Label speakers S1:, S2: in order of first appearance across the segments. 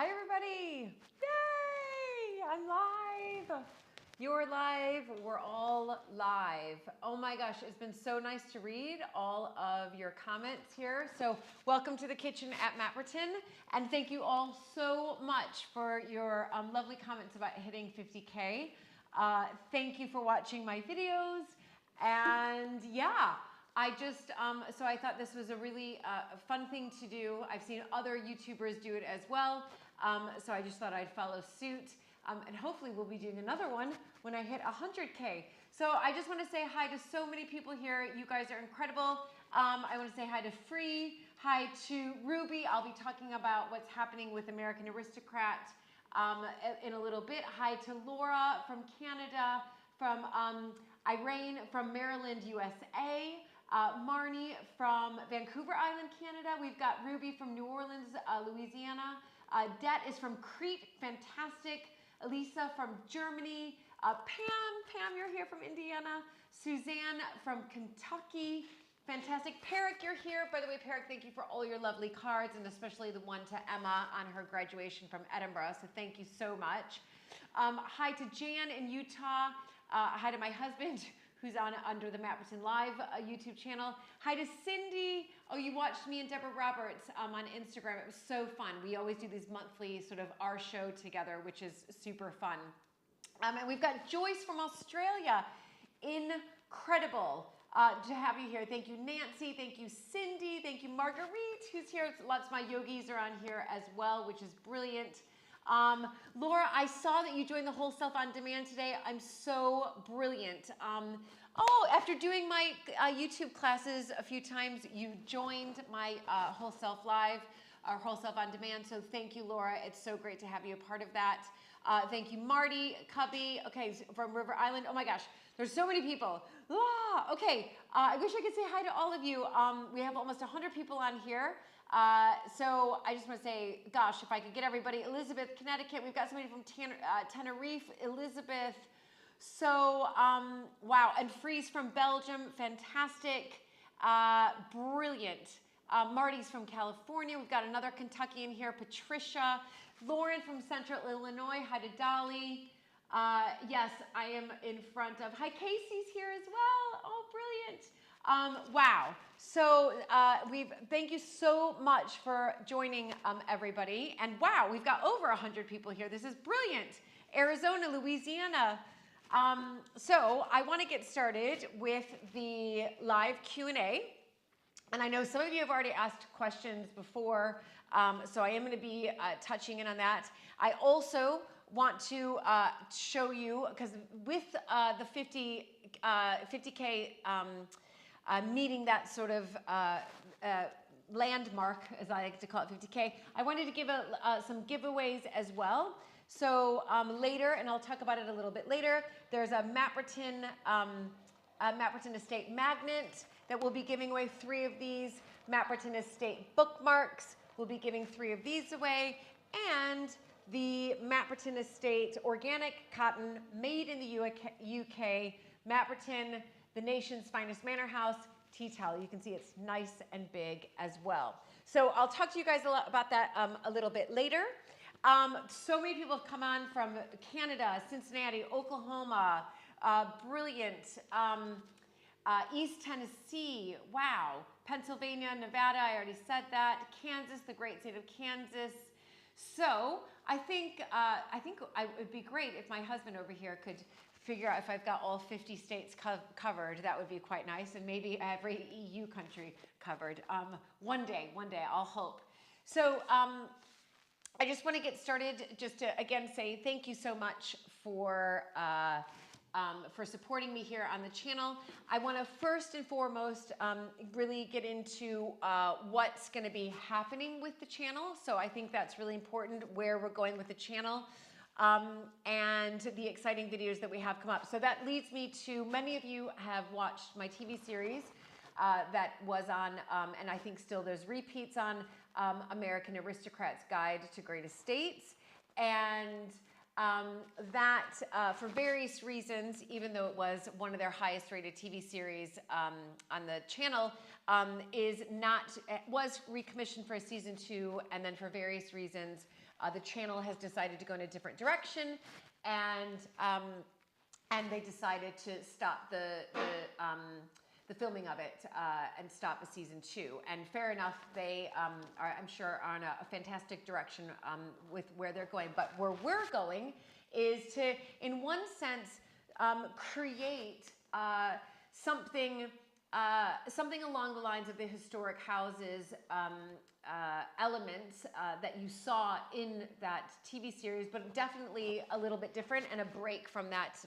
S1: Hi everybody! Yay! I'm live! You're live, we're all live. Oh my gosh, it's been so nice to read all of your comments here. So welcome to the kitchen at Mapperton, and thank you all so much for your lovely comments about hitting 50K. Thank you for watching my videos, and yeah, I just, so I thought this was a really fun thing to do. I've seen other YouTubers do it as well, so I just thought I'd follow suit. And hopefully we'll be doing another one when I hit 100K. So I just want to say hi to so many people here. You guys are incredible. I want to say hi to Free, hi to Ruby. I'll be talking about what's happening with American Aristocrat in a little bit. Hi to Laura from Canada, from Irene from Maryland, USA. Marnie from Vancouver Island, Canada. We've got Ruby from New Orleans, Louisiana. Det is from Crete, fantastic. Elisa from Germany. Pam, you're here from Indiana. Suzanne from Kentucky, fantastic. Perrick, you're here. By the way, Perrick, thank you for all your lovely cards, and especially the one to Emma on her graduation from Edinburgh, so thank you so much. Hi to Jan in Utah. Hi to my husband, who's on under the Mapperton Live YouTube channel. Hi to Cindy. Oh, you watched me and Deborah Roberts on Instagram. It was so fun. We always do these monthly sort of our show together, which is super fun. And we've got Joyce from Australia. Incredible to have you here. Thank you, Nancy. Thank you, Cindy. Thank you, Marguerite, who's here. Lots of my yogis are on here as well, which is brilliant. Laura, I saw that you joined the Whole Self on Demand today. I'm so brilliant. Oh, after doing my YouTube classes a few times, you joined my Whole Self Live, or Whole Self on Demand. So thank you, Laura. It's so great to have you a part of that. Thank you, Marty, Cubby, okay, from River Island. Oh my gosh, there's so many people. Okay, I wish I could say hi to all of you. We have almost 100 people on here. So I just want to say, gosh, if I could get everybody. Elizabeth, Connecticut. We've got somebody from Tenerife, Elizabeth. So, wow. And Freeze from Belgium, fantastic. Brilliant. Marty's from California. We've got another Kentuckian here, Patricia. Lauren from Central Illinois. Hi to Dolly. Yes, I am in front of, hi, Casey's here as well. Oh, brilliant. Wow. So thank you so much for joining everybody. And wow, we've got over 100 people here. This is brilliant. Arizona, Louisiana. So I want to get started with the live Q&A. And I know some of you have already asked questions before, so I am going to be touching in on that. I also want to show you, because with the 50K meeting that sort of landmark, as I like to call it, 50K, I wanted to give some giveaways as well. So later, and I'll talk about it a little bit later, there's a Mapperton Estate magnet that we'll be giving away 3 of these. Mapperton Estate bookmarks, we'll be giving 3 of these away. And the Mapperton Estate organic cotton made in the UK, Mapperton, the nation's finest manor house tea towel. You can see it's nice and big as well. So I'll talk to you guys a lot about that a little bit later. So many people have come on from Canada, Cincinnati, Oklahoma, brilliant, East Tennessee, wow, Pennsylvania, Nevada, I already said that, Kansas, the great state of Kansas. So I think it would be great if my husband over here could figure out if I've got all 50 states covered. That would be quite nice, and maybe every EU country covered. One day, I'll hope. So I just want to get started just to, again, say thank you so much for supporting me here on the channel. I want to first and foremost really get into what's going to be happening with the channel. So I think that's really important, where we're going with the channel. And the exciting videos that we have come up. So that leads me to, many of you have watched my TV series that was on, and I think still there's repeats on, American Aristocrat's Guide to Great Estates. And that, for various reasons, even though it was one of their highest rated TV series on the channel, was recommissioned for a season 2, and then for various reasons the channel has decided to go in a different direction, and they decided to stop the filming of it and stop the season 2. And fair enough, they are, I'm sure, on a fantastic direction with where they're going. But where we're going is to, in one sense, create something along the lines of the historic houses elements that you saw in that TV series, but definitely a little bit different and a break from that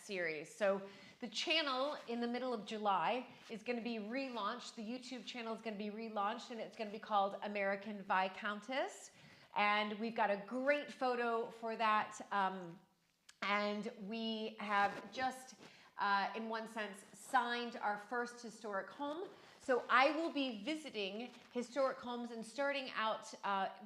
S1: series. So the channel in the middle of July is going to be relaunched. The YouTube channel is going to be relaunched, and it's going to be called American Viscountess. And we've got a great photo for that. And we have just, in one sense, signed our first historic home. So I will be visiting historic homes and starting out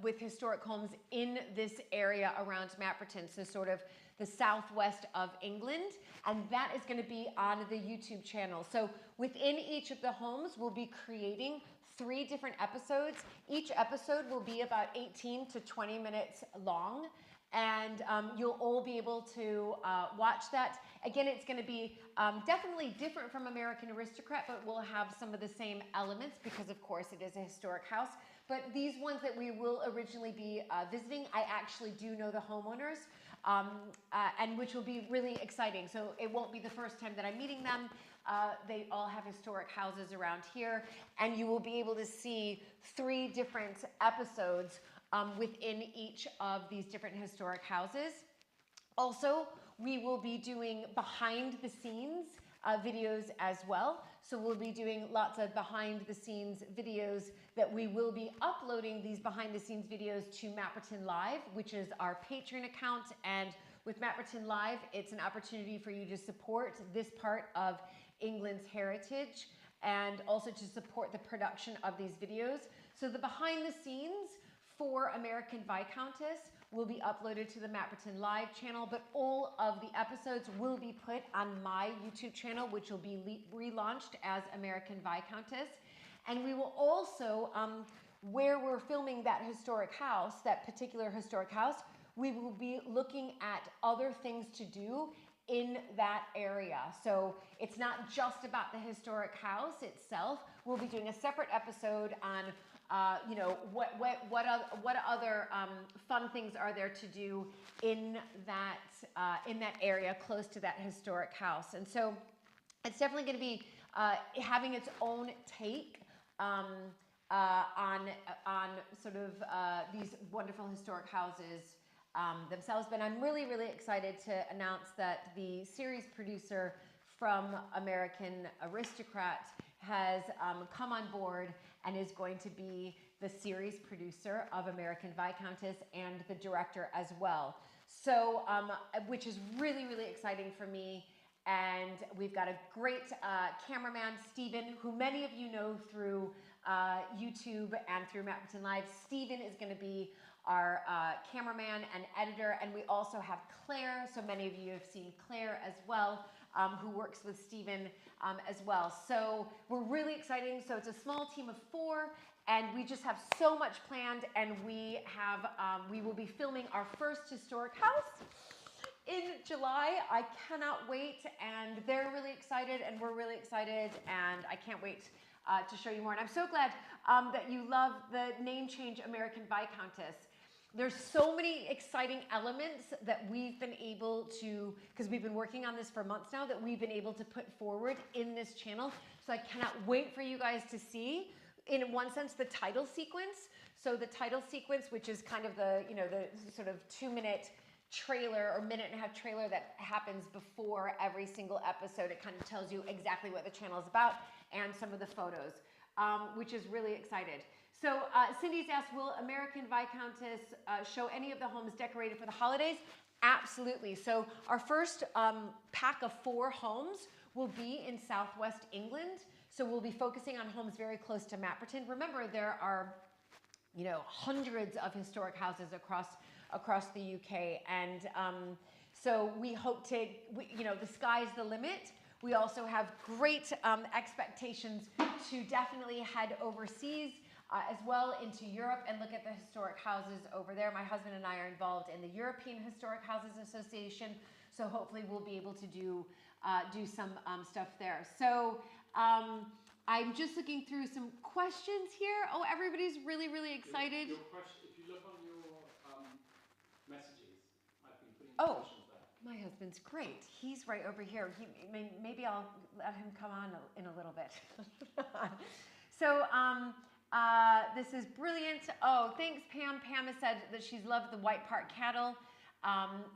S1: with historic homes in this area around Mapperton, so sort of the southwest of England, and that is going to be on the YouTube channel. So within each of the homes, we'll be creating 3 different episodes. Each episode will be about 18 to 20 minutes long, and you'll all be able to watch that. Again, it's going to be definitely different from American Aristocrat, but we'll have some of the same elements because, of course, it is a historic house. But these ones that we will originally be visiting, I actually do know the homeowners, and which will be really exciting. So it won't be the first time that I'm meeting them. They all have historic houses around here, and you will be able to see 3 different episodes within each of these different historic houses. Also, we will be doing behind the scenes videos as well. So we'll be doing lots of behind the scenes videos that we will be uploading these behind the scenes videos to Mapperton Live, which is our Patreon account. And with Mapperton Live, it's an opportunity for you to support this part of England's heritage and also to support the production of these videos. So the behind the scenes for American Viscountess will be uploaded to the Mapperton Live channel, but all of the episodes will be put on my YouTube channel, which will be relaunched as American Viscountess. And we will also, where we're filming that historic house, that particular historic house, we will be looking at other things to do in that area. So it's not just about the historic house itself. We'll be doing a separate episode on you know, what other fun things are there to do in that area close to that historic house. And so it's definitely going to be having its own take on sort of these wonderful historic houses themselves. But I'm really, really excited to announce that the series producer from American Aristocrat has come on board and is going to be the series producer of American Viscountess and the director as well. So, which is really, really exciting for me. And we've got a great cameraman, Stephen, who many of you know through YouTube and through Mapperton Live. Stephen is going to be our cameraman and editor. And we also have Claire. So many of you have seen Claire as well, who works with Stephen as well. So we're really excited. So it's a small team of 4, and we just have so much planned. And we will be filming our first historic house in July. I cannot wait, and they're really excited, and we're really excited, and I can't wait to show you more. And I'm so glad that you love the name change, American Viscountess. There's so many exciting elements that we've been able to, because we've been working on this for months now, that we've been able to put forward in this channel. So I cannot wait for you guys to see, in one sense, the title sequence. So the title sequence, which is kind of the, you know, the sort of 2-minute trailer or minute-and-a-half trailer that happens before every single episode. It kind of tells you exactly what the channel is about and some of the photos, which is really excited. So Cindy's asked, will American Viscountess show any of the homes decorated for the holidays? Absolutely. So our first pack of 4 homes will be in southwest England. So we'll be focusing on homes very close to Mapperton. Remember, there are, you know, hundreds of historic houses across the UK. And so we hope to, you know, the sky's the limit. We also have great expectations to definitely head overseas. as well into Europe and look at the historic houses over there. My husband and I are involved in the European Historic Houses Association, so hopefully we'll be able to do some stuff there. So I'm just looking through some questions here. Oh, everybody's really, really excited.
S2: Your question, if you look on your messages, I've been putting questions there.
S1: My husband's great. He's right over here. Maybe I'll let him come on in a little bit. So this is brilliant. Oh, thanks, Pam. Pam has said that she's loved the White Park cattle.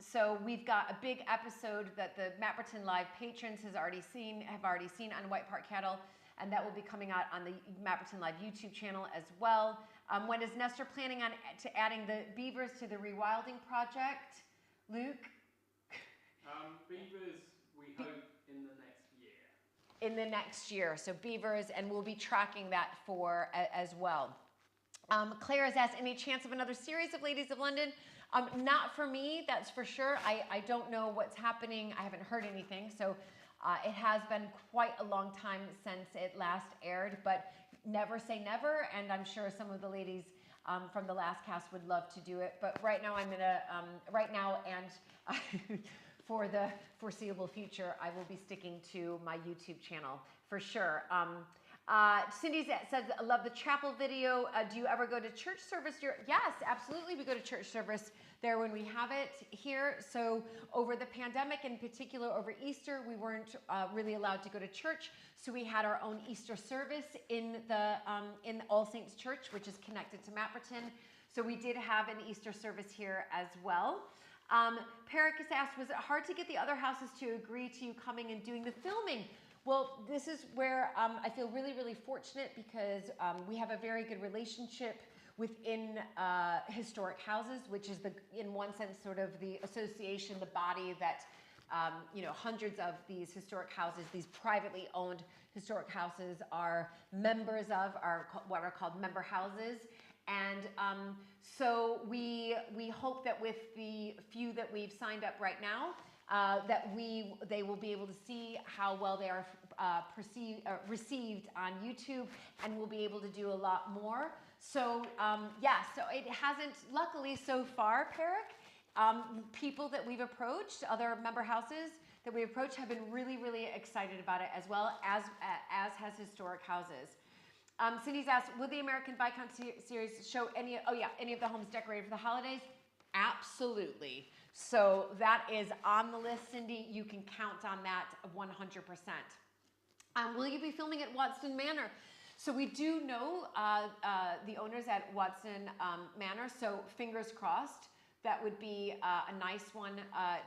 S1: So we've got a big episode that the Mapperton Live patrons have already seen on White Park cattle, and that will be coming out on the Mapperton Live YouTube channel as well. When is Nestor planning on adding the beavers to the rewilding project, Luke?
S2: Beavers, we hope in the next year.
S1: In the next year, so beavers, and we'll be tracking that for as well. Claire has asked, any chance of another series of Ladies of London? Not for me, that's for sure. I don't know what's happening. I haven't heard anything, so it has been quite a long time since it last aired, but never say never, and I'm sure some of the ladies from the last cast would love to do it. But right now I'm in a, right now and for the foreseeable future, I will be sticking to my YouTube channel for sure. Cindy says, I love the chapel video. Do you ever go to church service? Yes, absolutely. We go to church service there when we have it here. So over the pandemic, in particular over Easter, we weren't really allowed to go to church. So we had our own Easter service in All Saints Church, which is connected to Mapperton. So we did have an Easter service here as well. Pericus asked, was it hard to get the other houses to agree to you coming and doing the filming? Well, this is where I feel really, really fortunate because we have a very good relationship within historic houses, which is in one sense, sort of the association, the body that, hundreds of these historic houses, these privately owned historic houses are members of, are what are called member houses. And so we hope that with the few that we've signed up right now, that they will be able to see how well they are received on YouTube, and we'll be able to do a lot more. So so it hasn't, luckily so far, Peric, people that we've approached, other member houses that we've approached have been really, really excited about it as well, as has historic houses. Cindy's asked, will the American Viscount series show any of the homes decorated for the holidays? Absolutely. So that is on the list, Cindy. You can count on that 100%. Will you be filming at Watson Manor? So we do know the owners at Watson Manor, so fingers crossed. That would be a nice one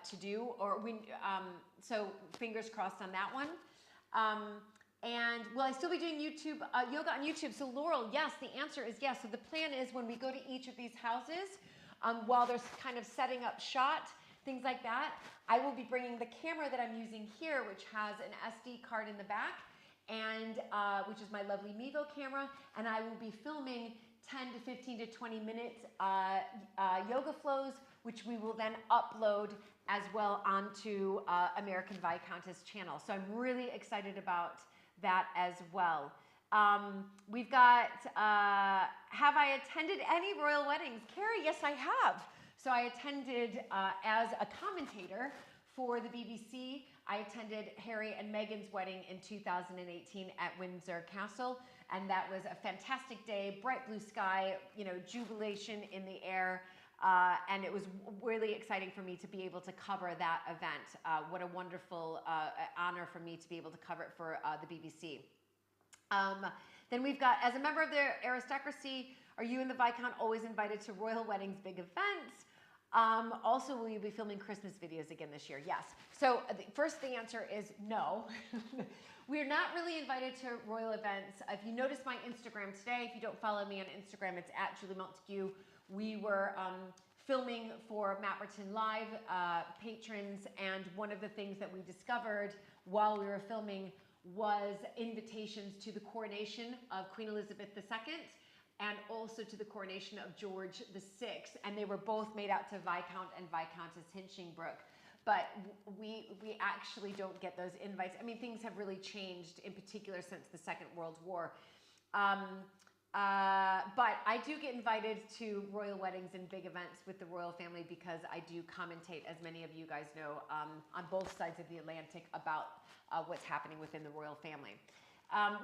S1: to do, so fingers crossed on that one. And will I still be doing YouTube yoga on YouTube? So Laurel, yes, the answer is yes. So the plan is when we go to each of these houses, while they're kind of setting up shot, things like that, I will be bringing the camera that I'm using here, which has an SD card in the back, and which is my lovely Mevo camera, and I will be filming 10 to 15 to 20 minute yoga flows, which we will then upload as well onto American Viscountess channel. So I'm really excited about that as well. We've got, have I attended any royal weddings? Carrie, yes, I have. So I attended as a commentator for the BBC. I attended Harry and Meghan's wedding in 2018 at Windsor Castle, and that was a fantastic day, bright blue sky, jubilation in the air, and it was really exciting for me to be able to cover that event. What a wonderful honor for me to be able to cover it for the BBC. Then we've got, as a member of the aristocracy, are you and the Viscount always invited to royal weddings, big events? Also, will you be filming Christmas videos again this year? Yes. So first, the answer is no. We're not really invited to royal events. If you notice my Instagram today, if you don't follow me on Instagram, it's at Julie Montague. We were filming for Mapperton Live patrons, and one of the things that we discovered while we were filming was invitations to the coronation of Queen Elizabeth II and also to the coronation of George VI, and they were both made out to Viscount and Viscountess Hinchingbrook. But we actually don't get those invites. I mean, things have really changed, in particular since the Second World War. But I do get invited to royal weddings and big events with the royal family because I do commentate, as many of you guys know, on both sides of the Atlantic about what's happening within the royal family.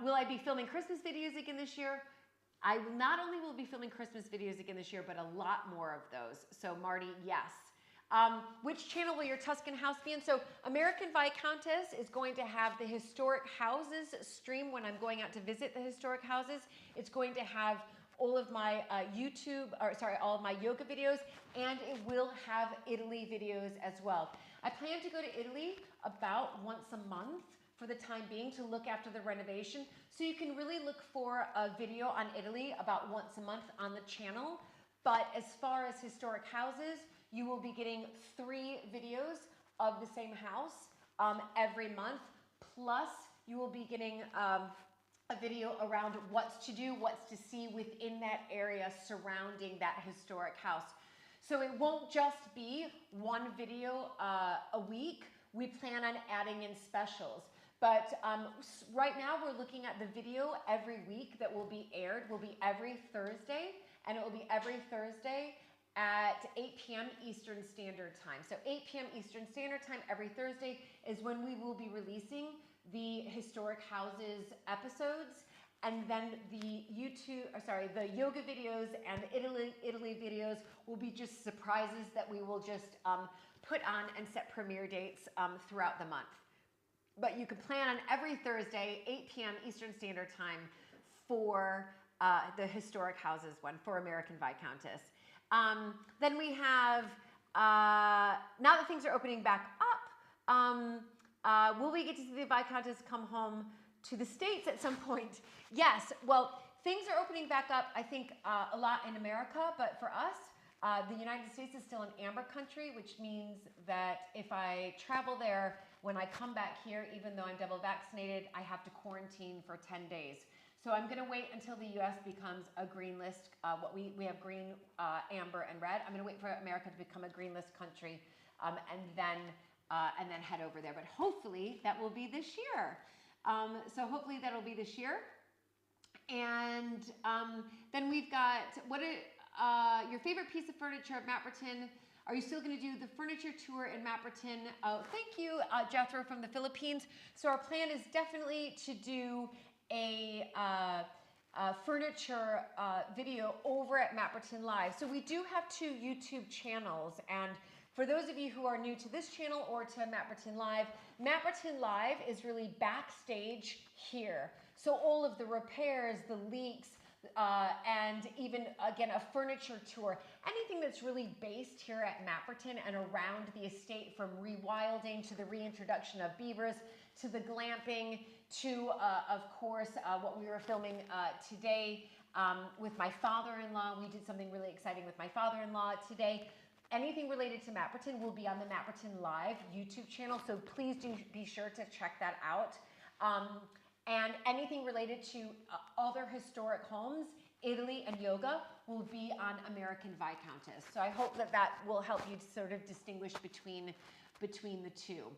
S1: Will I be filming Christmas videos again this year? I not only will be filming Christmas videos again this year, but a lot more of those. So Marty, yes. Which channel will your Tuscan house be in? So American Viscountess is going to have the historic houses stream when I'm going out to visit the historic houses. It's going to have all of my all of my yoga videos, and it will have Italy videos as well. I plan to go to Italy about once a month for the time being to look after the renovation. So you can really look for a video on Italy about once a month on the channel. But as far as historic houses, you will be getting 3 videos of the same house every month. Plus, you will be getting a video around what's to do, what's to see within that area surrounding that historic house. So it won't just be one video a week. We plan on adding in specials. But right now we're looking at the video every week that will be aired, will be every Thursday, and it will be every Thursday at 8 p.m. Eastern Standard Time. So 8 p.m. Eastern Standard Time every Thursday is when we will be releasing the Historic Houses episodes. And then the the yoga videos and the Italy videos will be just surprises that we will just put on and set premiere dates throughout the month. But you can plan on every Thursday, 8 p.m. Eastern Standard Time for the Historic Houses one, for American Viscountess. Then we have, now that things are opening back up, will we get to see the Viscountess come home to the States at some point? Yes. Well, things are opening back up, I think, a lot in America, but for us, the United States is still an amber country, which means that if I travel there, when I come back here, even though I'm double vaccinated, I have to quarantine for 10 days. So I'm going to wait until the U.S. becomes a green list. We have green, amber, and red. I'm going to wait for America to become a green list country, and then head over there. But hopefully that will be this year. So hopefully that'll be this year. And then we've got your favorite piece of furniture at Mapperton. Are you still going to do the furniture tour in Mapperton? Oh, thank you, Jethro from the Philippines. So our plan is definitely to do a furniture video over at Mapperton Live. So we do have 2 YouTube channels, and for those of you who are new to this channel or to Mapperton Live is really backstage here. So all of the repairs, the leaks, and even, again, a furniture tour. Anything that's really based here at Mapperton and around the estate, from rewilding to the reintroduction of beavers, to the glamping, to, of course, what we were filming today with my father-in-law. We did something really exciting with my father-in-law today. Anything related to Mapperton will be on the Mapperton Live YouTube channel, so please do be sure to check that out. And anything related to other historic homes, Italy, and yoga will be on American Viscountess. So I hope that that will help you sort of distinguish between the two.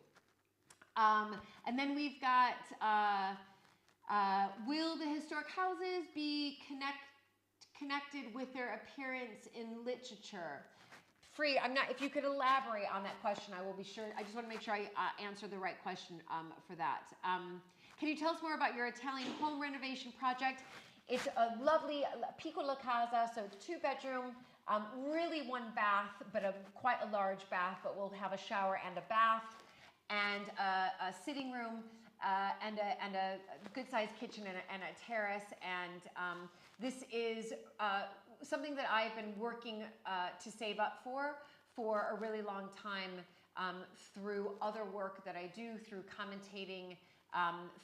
S1: And then we've got, will the historic houses be connected with their appearance in literature? Free, I'm not, if you could elaborate on that question, I will be sure. I just want to make sure I answer the right question for that. Can you tell us more about your Italian home renovation project? It's a lovely piccola casa, so it's 2-bedroom, really 1 bath, but quite a large bath, but we'll have a shower and a bath, and a sitting room, and a good-sized kitchen and a terrace. And this is something that I've been working to save up for a really long time, through other work that I do, through commentating,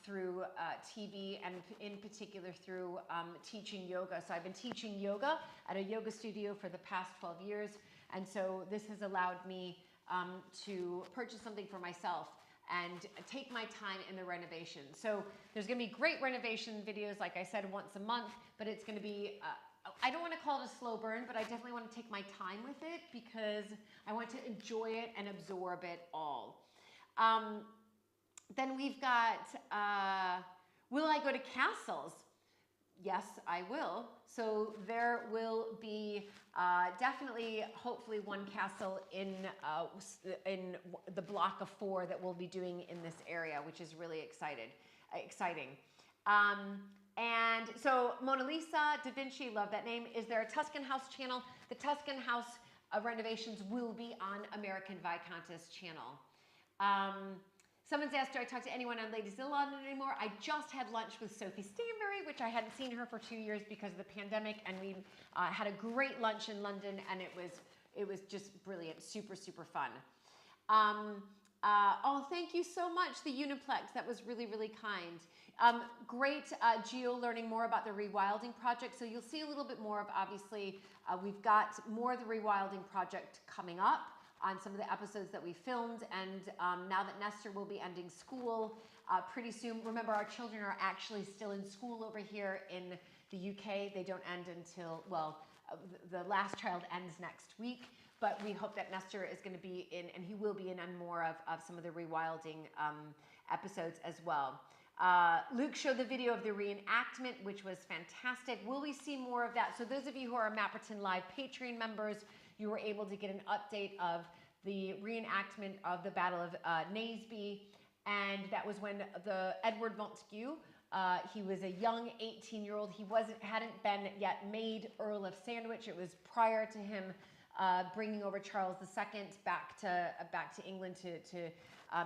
S1: through TV, and in particular through teaching yoga. So I've been teaching yoga at a yoga studio for the past 12 years, and so this has allowed me to purchase something for myself and take my time in the renovation. So there's going to be great renovation videos, like I said, once a month, but it's going to be I don't want to call it a slow burn, but I definitely want to take my time with it because I want to enjoy it and absorb it all. Then we've got, will I go to castles? Yes, I will. So there will be definitely, hopefully, one castle in the block of 4 that we'll be doing in this area, which is really exciting. And so Mona Lisa, Da Vinci, love that name. Is there a Tuscan House channel? The Tuscan House renovations will be on American Viscountess channel. Someone's asked, do I talk to anyone on Ladies in London anymore? I just had lunch with Sophie Stanbury, which I hadn't seen her for 2 years because of the pandemic, and we had a great lunch in London, and it was just brilliant, super, super fun. Oh, thank you so much, the Uniplex. That was really, really kind. Great, Geo, learning more about the rewilding project. So you'll see a little bit more of, obviously, we've got more of the rewilding project coming up on some of the episodes that we filmed, and now that Nestor will be ending school pretty soon. Remember, our children are actually still in school over here in the UK. They don't end until, well, the last child ends next week, but we hope that Nestor is going to be in, and he will be in on more of some of the rewilding episodes as well. Luke showed the video of the reenactment, which was fantastic. Will we see more of that? So those of you who are Mapperton Live Patreon members, you were able to get an update of the reenactment of the Battle of Naseby, and that was when the Edward Montague, he was a young 18-year-old. He hadn't been yet made Earl of Sandwich. It was prior to him bringing over Charles II back to England to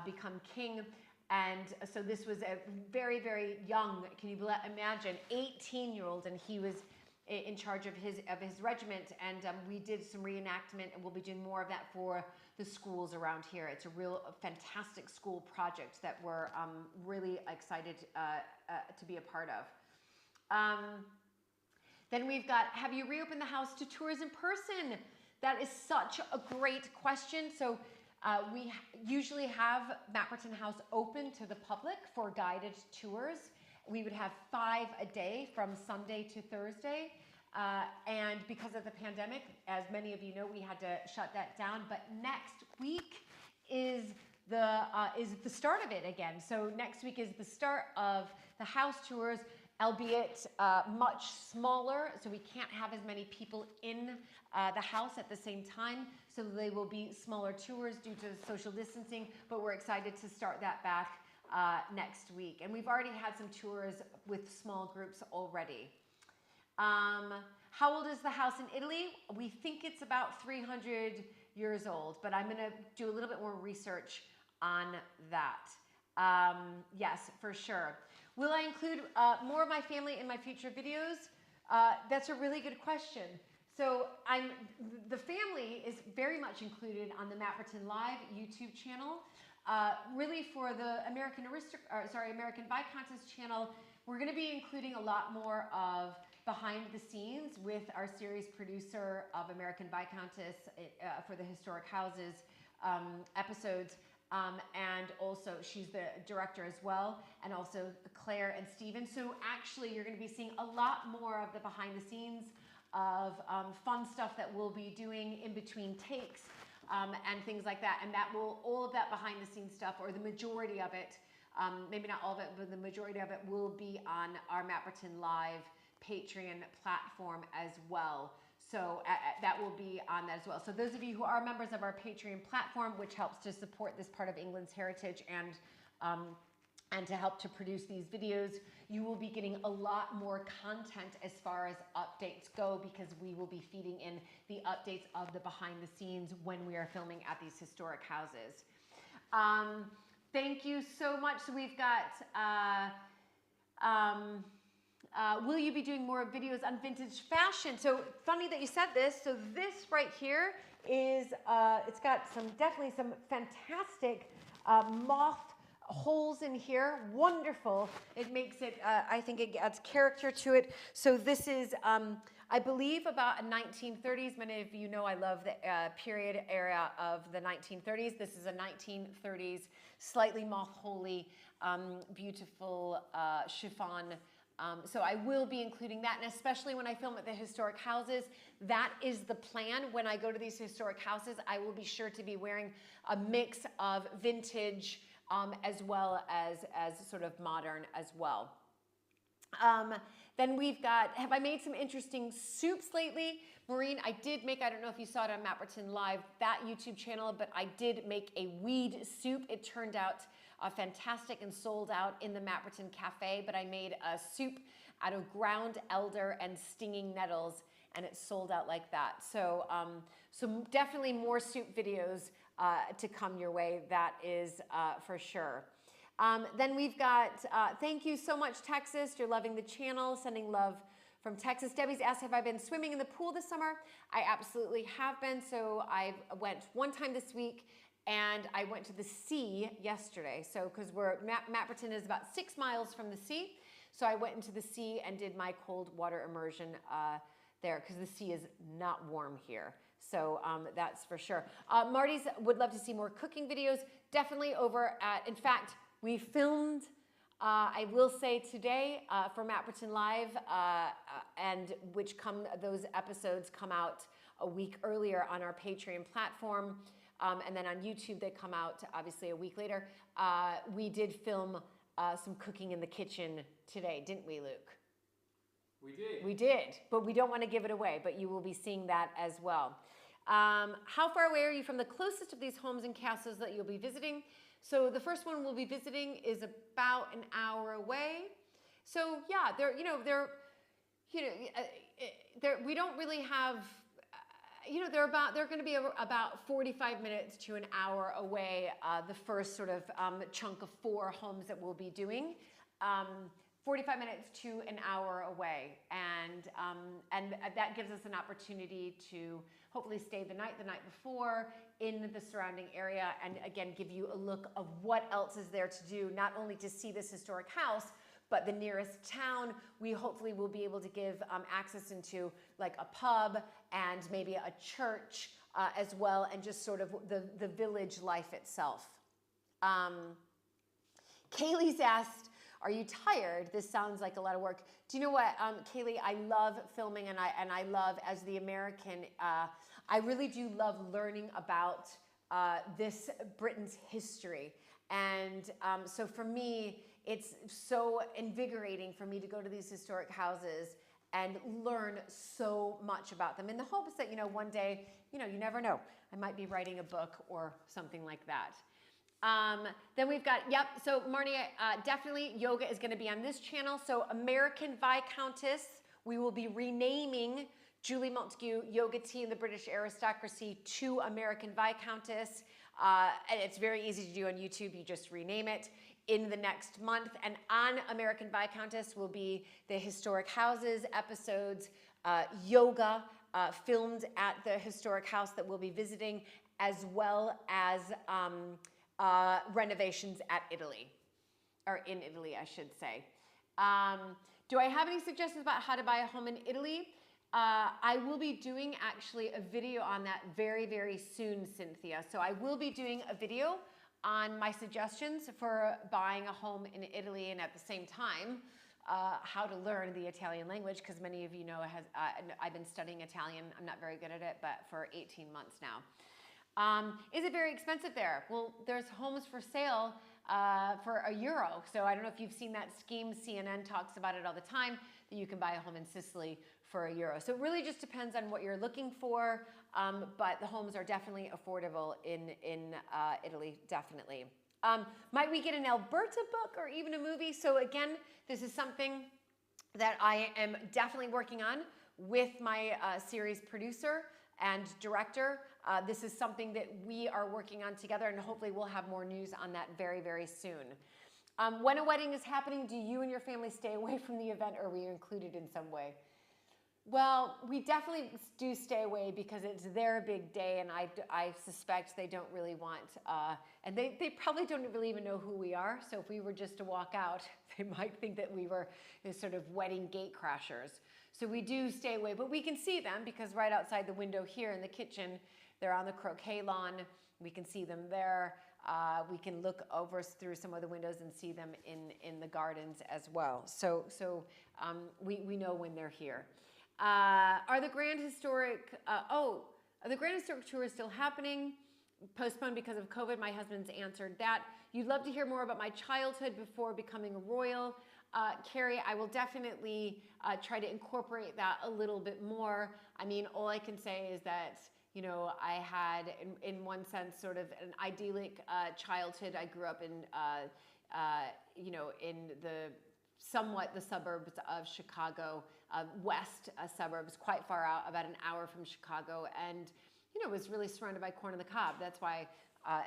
S1: become king. And so this was a very, very young, can you imagine, 18-year-old, and he was in charge of his regiment, and we did some reenactment, and we'll be doing more of that for the schools around here. It's a real fantastic school project that we're really excited to be a part of. Then we've got, have you reopened the house to tours in person? That is such a great question. So we usually have Mapperton House open to the public for guided tours. We would have 5 a day from Sunday to Thursday. And because of the pandemic, as many of you know, we had to shut that down. But next week is the start of it again. So next week is the start of the house tours, albeit much smaller. So we can't have as many people in the house at the same time. So they will be smaller tours due to social distancing. But we're excited to start that back next week. And we've already had some tours with small groups already. How old is the house in Italy? We think it's about 300 years old, but I'm going to do a little bit more research on that. Yes, for sure. Will I include more of my family in my future videos? That's a really good question. So the family is very much included on the Mapperton Live YouTube channel. Really for the American Viscountess channel, we're going to be including a lot more of behind the scenes with our series producer of American Viscountess for the Historic Houses episodes. And also she's the director as well, and also Claire and Stephen. So actually you're going to be seeing a lot more of the behind the scenes of fun stuff that we'll be doing in between takes. And things like that, and all of that behind the scenes stuff, or the majority of it, maybe not all of it, but the majority of it will be on our Mapperton Live Patreon platform as well. So that will be on that as well. So those of you who are members of our Patreon platform, which helps to support this part of England's heritage and to help to produce these videos, you will be getting a lot more content as far as updates go, because we will be feeding in the updates of the behind the scenes when we are filming at these historic houses. Thank you so much. So we've got, will you be doing more videos on vintage fashion? So funny that you said this. So this right here is, it's got definitely some fantastic moth holes in here. Wonderful. It makes it, I think it adds character to it. So this is, I believe, about a 1930s. Many of you know I love the period era of the 1930s. This is a 1930s, slightly moth-holy, beautiful chiffon. So I will be including that, and especially when I film at the historic houses, that is the plan. When I go to these historic houses, I will be sure to be wearing a mix of vintage as well as sort of modern as well. Then we've got, have I made some interesting soups lately? Maureen, I did make, I don't know if you saw it on Mapperton Live, that YouTube channel, but I did make a weed soup. It turned out fantastic and sold out in the Mapperton Cafe, but I made a soup out of ground elder and stinging nettles, and it sold out like that. So, so definitely more soup videos to come your way, that is for sure. Then we've got, thank you so much, Texas. You're loving the channel. Sending love from Texas. Debbie's asked, have I been swimming in the pool this summer? I absolutely have been. So I went one time this week, and I went to the sea yesterday. So because Mapperton is about 6 miles from the sea. So I went into the sea and did my cold water immersion there, because the sea is not warm here. So that's for sure. Marty's would love to see more cooking videos. Definitely over at, in fact, we filmed, I will say today, for Mapperton Live, and those episodes come out a week earlier on our Patreon platform, and then on YouTube they come out obviously a week later. We did film some cooking in the kitchen today, didn't we, Luke?
S2: We did.
S1: We did, but we don't want to give it away, but you will be seeing that as well. How far away are you from the closest of these homes and castles that you'll be visiting? So the first one we'll be visiting is about an hour away. So yeah, we don't really have, they're going to be about 45 minutes to an hour away. The first sort of chunk of 4 homes that we'll be doing, 45 minutes to an hour away, and that gives us an opportunity to hopefully stay the night before in the surrounding area, and again give you a look of what else is there to do, not only to see this historic house, but the nearest town. We hopefully will be able to give access into like a pub and maybe a church as well, and just sort of the village life itself. Kaylee's asked, are you tired? This sounds like a lot of work. Do you know what, Kaylee, I love filming, and I love, as the American, I really do love learning about this Britain's history. And so for me, it's so invigorating for me to go to these historic houses and learn so much about them, in the hopes that, one day, you never know, I might be writing a book or something like that. Then we've got, so Marnie, definitely yoga is going to be on this channel. So American Viscountess, we will be renaming Julie Montague Yoga Tea and the British Aristocracy to American Viscountess. And it's very easy to do on YouTube. You just rename it in the next month. And on American Viscountess will be the historic houses episodes, yoga filmed at the historic house that we'll be visiting, as well as renovations at Italy, or in Italy, I should say. Do I have any suggestions about how to buy a home in Italy? I will be doing actually a video on that very, very soon, Cynthia. So I will be doing a video on my suggestions for buying a home in Italy, and at the same time, how to learn the Italian language, because many of you know I've been studying Italian. I'm not very good at it, but for 18 months now. Is it very expensive there? Well, there's homes for sale for €1. So I don't know if you've seen that scheme. CNN talks about it all the time, that you can buy a home in Sicily for €1. So it really just depends on what you're looking for, but the homes are definitely affordable in Italy, definitely. Might we get an Alberta book or even a movie? So again, this is something that I am definitely working on with my series producer and director. This is something that we are working on together, and hopefully we'll have more news on that very, very soon. When a wedding is happening, do you and your family stay away from the event, or are we included in some way? Well, we definitely do stay away because it's their big day, and I suspect they don't really want, and they probably don't really even know who we are. So if we were just to walk out, they might think that we were this sort of wedding gate crashers. So we do stay away, but we can see them because right outside the window here in the kitchen, they're on the croquet lawn. We can see them there. We can look over through some of the windows and see them in the gardens as well. So we know when they're here. Are the Grand Historic, the Grand Historic Tour is still happening? Postponed because of COVID. My husband's answered that. You'd love to hear more about my childhood before becoming a royal. Carrie, I will definitely try to incorporate that a little bit more. I mean, all I can say is that, you know, I had, in one sense, sort of an idyllic childhood. I grew up in, you know, in somewhat the suburbs of Chicago, west suburbs, quite far out, about an hour from Chicago, and, you know, was really surrounded by corn on the cob. That's why,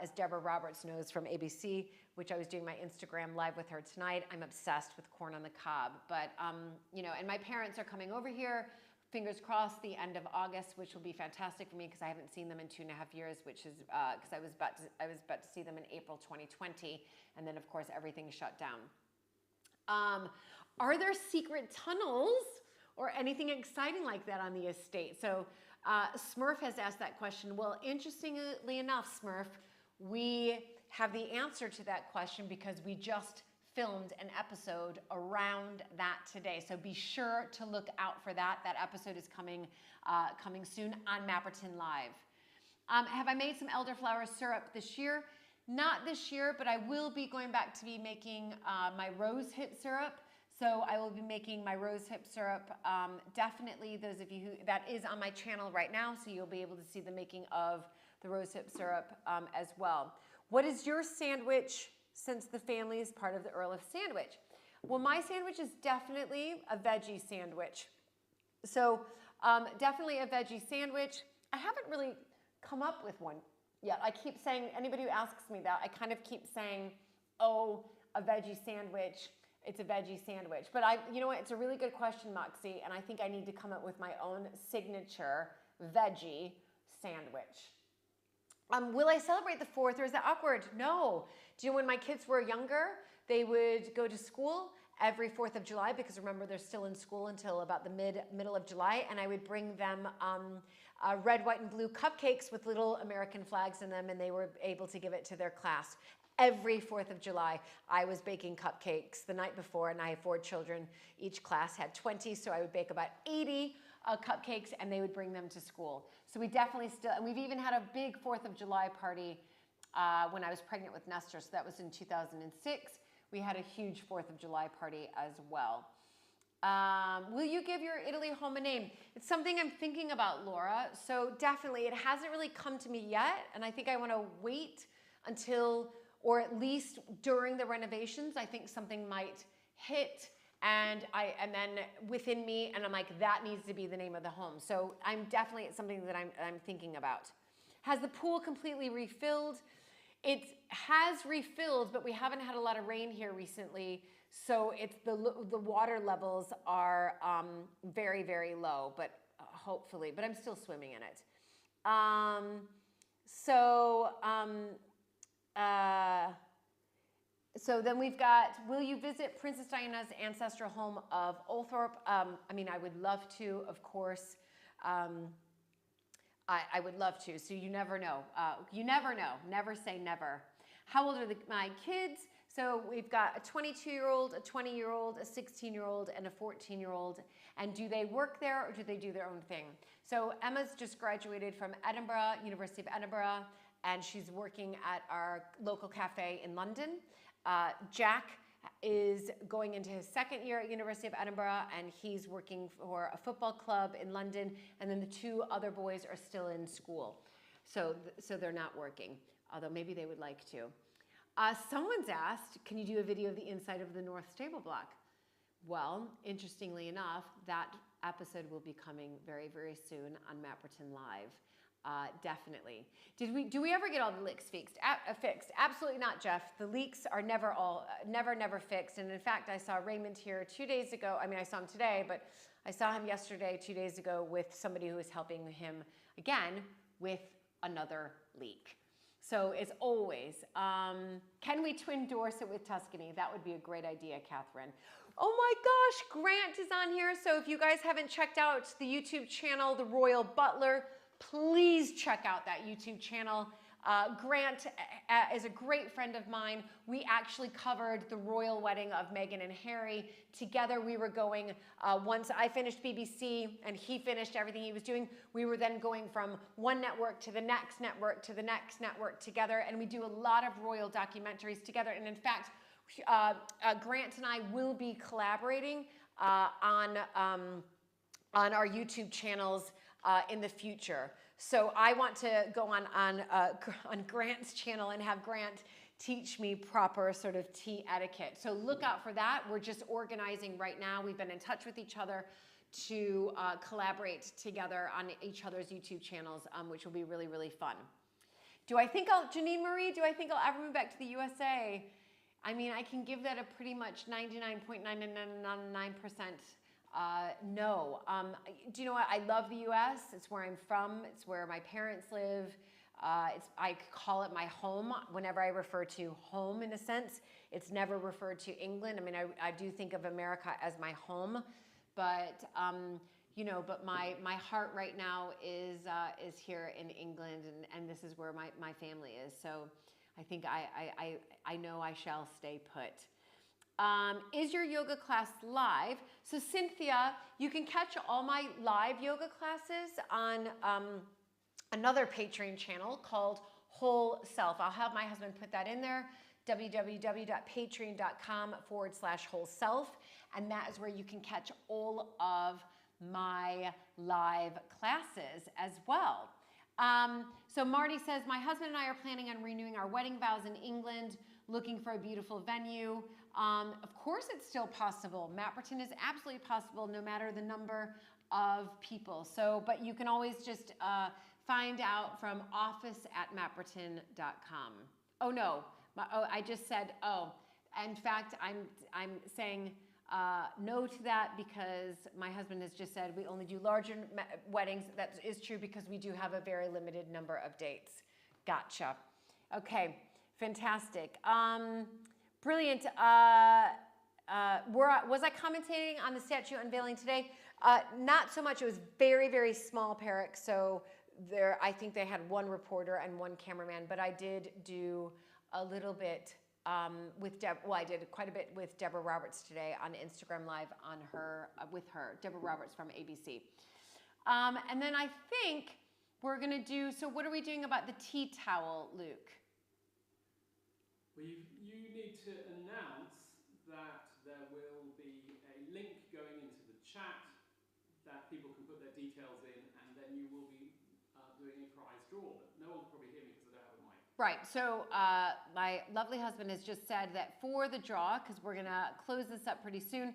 S1: as Deborah Roberts knows from ABC, which I was doing my Instagram live with her tonight, I'm obsessed with corn on the cob. But, you know, and my parents are coming over here, fingers crossed, the end of August, which will be fantastic for me because I haven't seen them in 2.5 years, which is because I was about to see them in April 2020, and then of course everything shut down. Are there secret tunnels or anything exciting like that on the estate? So Smurf has asked that question. Well, interestingly enough, Smurf, we have the answer to that question because we just filmed an episode around that today. So be sure to look out for that. That episode is coming soon on Mapperton Live. Have I made some elderflower syrup this year? Not this year, but I will be going back to be making my rose hip syrup. So I will be making my rose hip syrup. Definitely those of you who, that is on my channel right now, so you'll be able to see the making of the rose hip syrup as well. What is your sandwich since the family is part of the Earl of Sandwich? Well, my sandwich is definitely a veggie sandwich. So definitely a veggie sandwich. I haven't really come up with one yet. I keep saying, anybody who asks me that, I kind of keep saying, oh, a veggie sandwich. It's a veggie sandwich. But you know what? It's a really good question, Moxie, and I think I need to come up with my own signature veggie sandwich. Will I celebrate the 4th, or is that awkward? No. Do you know when my kids were younger, they would go to school every 4th of July, because remember, they're still in school until about the middle of July, and I would bring them red, white, and blue cupcakes with little American flags in them, and they were able to give it to their class. Every 4th of July, I was baking cupcakes the night before, and I have 4 children. Each class had 20, so I would bake about 80 cupcakes, and they would bring them to school. So we definitely still, and we've even had a big 4th of July party when I was pregnant with Nestor, so that was in 2006. We had a huge 4th of July party as well. Will you give your Italy home a name? It's something I'm thinking about, Laura. So definitely, it hasn't really come to me yet, and I think I want to wait until, or at least during the renovations, I think something might hit, and then within me, and I'm like, that needs to be the name of the home. So I'm definitely, it's something that I'm thinking about. Has the pool completely refilled? It has refilled, but we haven't had a lot of rain here recently, so it's the water levels are very, very low, but hopefully, but I'm still swimming in it. So then we've got, will you visit Princess Diana's ancestral home of Ulthrop? I mean, I would love to, of course. I would love to, so you never know. You never know, never say never. How old are my kids? So we've got a 22-year-old, a 20-year-old, a 16-year-old, and a 14-year-old. And do they work there or do they do their own thing? So Emma's just graduated from Edinburgh, University of Edinburgh, and she's working at our local cafe in London. Jack is going into his 2nd year at University of Edinburgh, and he's working for a football club in London, and then the 2 other boys are still in school. So they're not working, although maybe they would like to. Someone's asked, can you do a video of the inside of the North Stable Block? Well, interestingly enough, that episode will be coming very, very soon on Mapperton Live. Definitely. Do we ever get all the leaks fixed? Absolutely not, Jeff. The leaks are never fixed. And in fact, I saw Raymond here 2 days ago. I mean, I saw him today, but I saw him yesterday, 2 days ago, with somebody who was helping him again with another leak. So as always, can we twin Dorset with Tuscany? That would be a great idea, Catherine. Oh my gosh, Grant is on here. So if you guys haven't checked out the YouTube channel, The Royal Butler, please check out that YouTube channel. Grant is a great friend of mine. We actually covered the royal wedding of Meghan and Harry. Together we were going, once I finished BBC and he finished everything he was doing, we were then going from one network to the next network to the next network together, and we do a lot of royal documentaries together. And in fact, Grant and I will be collaborating on our YouTube channels in the future. So I want to go on Grant's channel and have Grant teach me proper sort of tea etiquette. So look out for that. We're just organizing right now. We've been in touch with each other to collaborate together on each other's YouTube channels, which will be really, really fun. Janine Marie, do I think I'll ever move back to the USA? I mean, I can give that a pretty much 99.999% no. Do you know what? I love the US. It's where I'm from. It's where my parents live. I call it my home whenever I refer to home in a sense. It's never referred to England. I mean, I do think of America as my home, but you know, but my heart right now is here in England, and this is where my family is. So I think I know I shall stay put. Is your yoga class live? So Cynthia, you can catch all my live yoga classes on another Patreon channel called Whole Self. I'll have my husband put that in there, www.patreon.com/whole self. And that is where you can catch all of my live classes as well. So Marty says, my husband and I are planning on renewing our wedding vows in England, looking for a beautiful venue. Of course it's still possible. Mapperton is absolutely possible no matter the number of people. So, but you can always just find out from office@mapperton.com. Oh no, I just said, in fact, I'm saying no to that because my husband has just said we only do larger weddings. That is true because we do have a very limited number of dates. Gotcha. Okay, fantastic. Brilliant. Was I commentating on the statue unveiling today? Not so much. It was very, very small, Perrick. So I think they had one reporter and one cameraman, but I did do a little bit with I did quite a bit with Deborah Roberts today on Instagram Live with her, Deborah Roberts from ABC. And then I think we're gonna do, so what are we doing about the tea towel, Luke?
S2: Well, you need to announce that there will be a link going into the chat that people can put their details in, and then you will be doing a prize draw. But no one will probably hear me because I don't have a mic.
S1: Right, so my lovely husband has just said that for the draw, because we're gonna close this up pretty soon,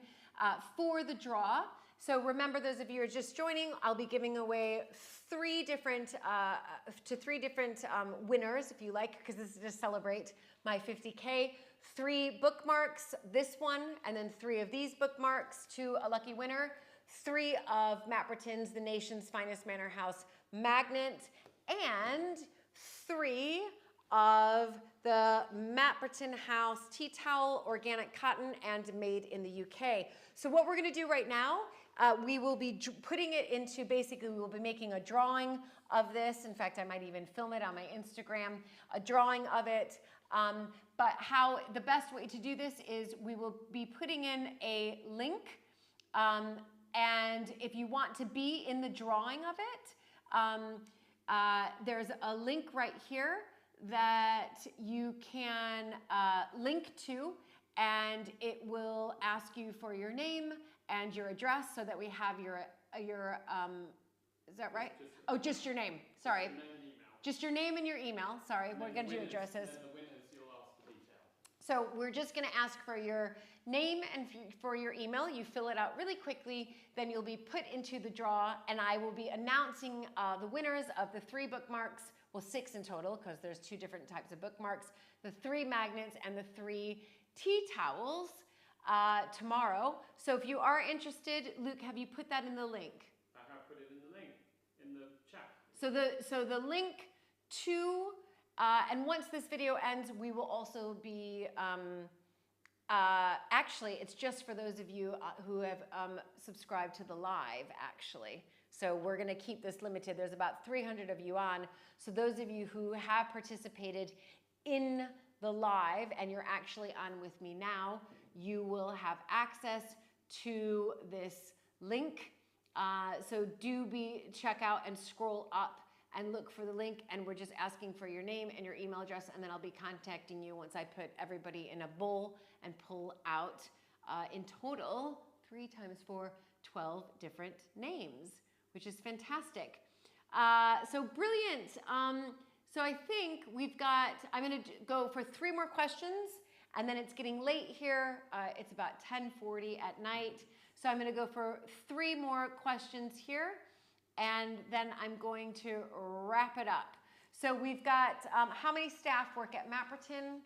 S1: for the draw, so remember those of you who are just joining, I'll be giving away three different winners, if you like, because this is to celebrate my 50K. 3 bookmarks, this one, and then 3 of these bookmarks to a lucky winner. 3 of Mapperton's, the nation's finest manor house magnet, and 3 of the Mapperton House tea towel, organic cotton, and made in the UK. So what we're gonna do right now, we will be putting it into, basically we will be making a drawing of this. In fact, I might even film it on my Instagram, a drawing of it. But the best way to do this is we will be putting in a link. And if you want to be in the drawing of it, there's a link right here that you can link to, and it will ask you for your name and your address so that we have your is that right? Just your name. Sorry. Just your name and your email. Sorry, we're going to do addresses.
S2: And the winners, you'll ask for details.
S1: So we're just going to ask for your name and for your email. You fill it out really quickly, then you'll be put into the draw, and I will be announcing the winners of the 3 bookmarks, well 6 in total because there's 2 different types of bookmarks, the 3 magnets and the 3 tea towels tomorrow. So if you are interested, Luke, have you put that in the link?
S2: I have put it in the link, in the chat.
S1: So the link to, and once this video ends, we will also be, actually, it's just for those of you who have subscribed to the live, actually. So we're gonna keep this limited. There's about 300 of you on. So those of you who have participated in the live and you're actually on with me now, you will have access to this link. So check out and scroll up and look for the link, and we're just asking for your name and your email address, and then I'll be contacting you once I put everybody in a bowl and pull out in total 3 times 4, 12 different names, which is fantastic. So brilliant. So I think we've got, I'm going to go for 3 more questions, and then it's getting late here. It's about 10:40 at night. So I'm going to go for 3 more questions here, and then I'm going to wrap it up. So we've got, how many staff work at Mapperton?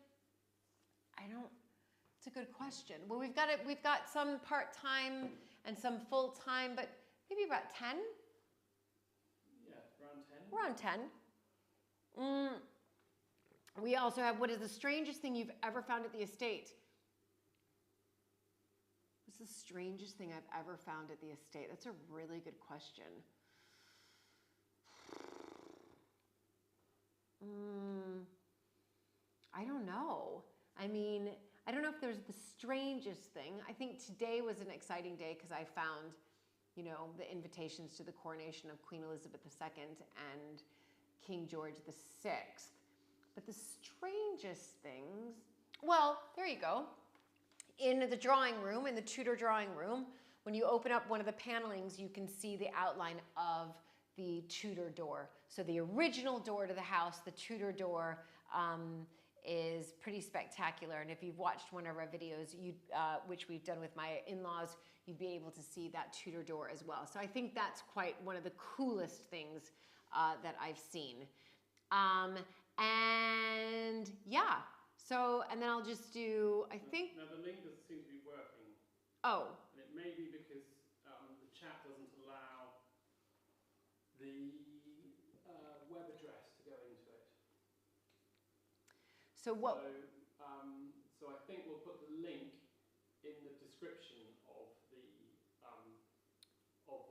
S1: It's a good question. Well, we've got some part-time and some full-time, but maybe about 10?
S2: Yeah, around 10.
S1: Around 10. We also have, what is the strangest thing you've ever found at the estate? What's the strangest thing I've ever found at the estate? That's a really good question. I don't know. I mean, I don't know if there's the strangest thing. I think today was an exciting day because I found, you know, the invitations to the coronation of Queen Elizabeth II and King George VI. But the strangest things, well, there you go. In the drawing room, in the Tudor drawing room, when you open up one of the panelings, you can see the outline of the Tudor door. So the original door to the house, the Tudor door, is pretty spectacular. And if you've watched one of our videos, which we've done with my in-laws, you'd be able to see that Tudor door as well. So I think that's quite one of the coolest things that I've seen. And yeah, so, and then I'll just do, I think.
S2: Now the link doesn't seem to be working.
S1: Oh.
S2: And it may be because the chat doesn't allow the web address to go into it.
S1: So what?
S2: So I think we'll put the link in the description of the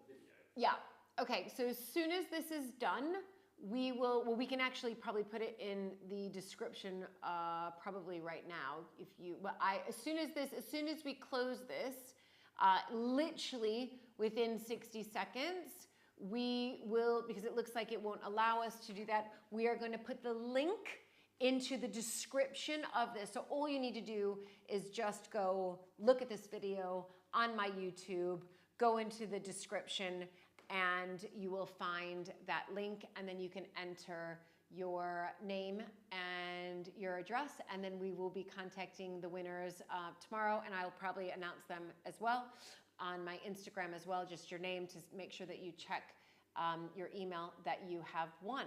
S2: video.
S1: Yeah. Okay. So as soon as this is done, we will. Well, we can actually probably put it in the description probably right now. If you, but as soon as we close this, literally within 60 seconds, we will, because it looks like it won't allow us to do that. We are going to put the link into the description of this. So all you need to do is just go look at this video on my YouTube, go into the description, and you will find that link, and then you can enter your name and your address, and then we will be contacting the winners tomorrow, and I'll probably announce them as well on my Instagram as well, just your name, to make sure that you check your email that you have won.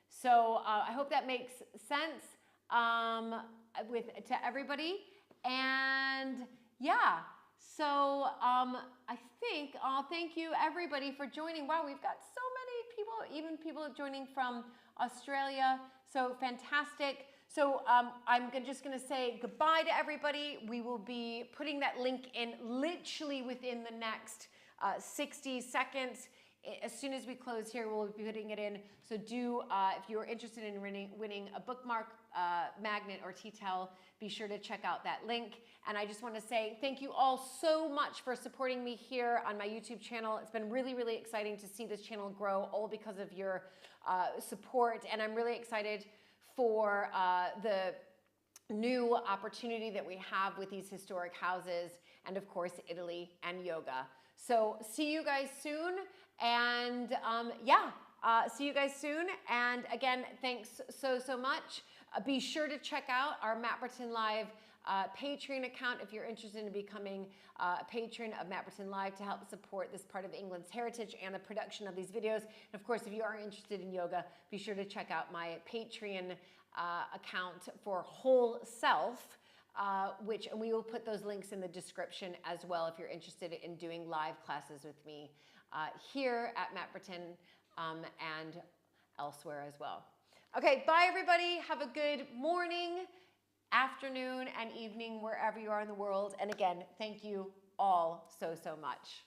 S1: So I hope that makes sense to everybody. And yeah, so I think I'll thank you everybody for joining. Wow, we've got so many people, even people joining from Australia. So fantastic. So I'm just going to say goodbye to everybody. We will be putting that link in literally within the next 60 seconds. As soon as we close here, we'll be putting it in. So do, if you're interested in winning a bookmark, magnet, or tea towel, be sure to check out that link. And I just want to say thank you all so much for supporting me here on my YouTube channel. It's been really, really exciting to see this channel grow, all because of your support. And I'm really excited for the new opportunity that we have with these historic houses, and of course, Italy and yoga. So see you guys soon. And see you guys soon. And again, thanks so much. Be sure to check out our Mapperton Live Patreon account if you're interested in becoming a patron of Mapperton Live to help support this part of England's heritage and the production of these videos. And of course, if you are interested in yoga, be sure to check out my Patreon account for Whole Self, and we will put those links in the description as well if you're interested in doing live classes with me here at Mapperton and elsewhere as well. Okay, bye everybody. Have a good morning, afternoon, and evening wherever you are in the world. And again, thank you all so much.